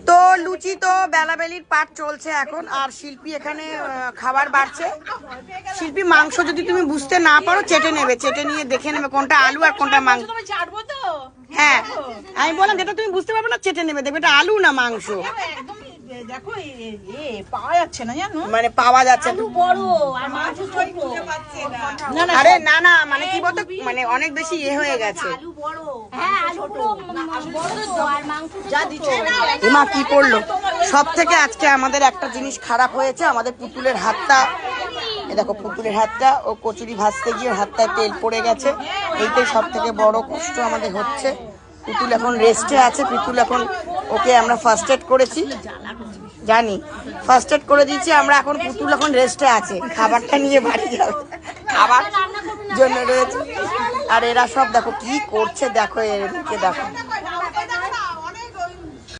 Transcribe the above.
তো লুচি তো বেলাবেলির পাট চলছে এখন, আর শিল্পী এখানে খাবার বাড়ছে। শিল্পী মাংস যদি তুমি বুঝতে না পারো চেটে নেবে, চেটে নিয়ে দেখে নেবে কোনটা আলু আর কোনটা মাংস। হ্যাঁ আমি বললাম যেটা তুমি বুঝতে পারবে না চেটে নেবে, দেখবে এটা আলু না মাংস। দেখো পাওয়া যাচ্ছে না জানো, মানে পাওয়া যাচ্ছে আরে না না, মানে কি বলতো, মানে অনেক বেশি হয়ে গেছে। মা কি করলো সব থেকে আজকে আমাদের একটা জিনিস খারাপ হয়েছে, আমাদের পুতুলের হাতটা, দেখো পুতুলের হাতটা ও কচুরি ভাজতে গিয়ে হাতটায় তেল পড়ে গেছে। এইটাই সব থেকে বড় কষ্ট আমাদের হচ্ছে। পুতুল এখন রেস্টে আছে, পুতুল এখন ওকে আমরা ফার্স্ট এড করেছি, জানি ফার্স্ট এড করে দিয়েছি আমরা, এখন পুতুল এখন রেস্টে আছে, খাবারটা নিয়ে বাড়ি যাবে, খাবার জন্য রয়েছে। আর এরা সব দেখো কি করছে, দেখো এরকে দেখো।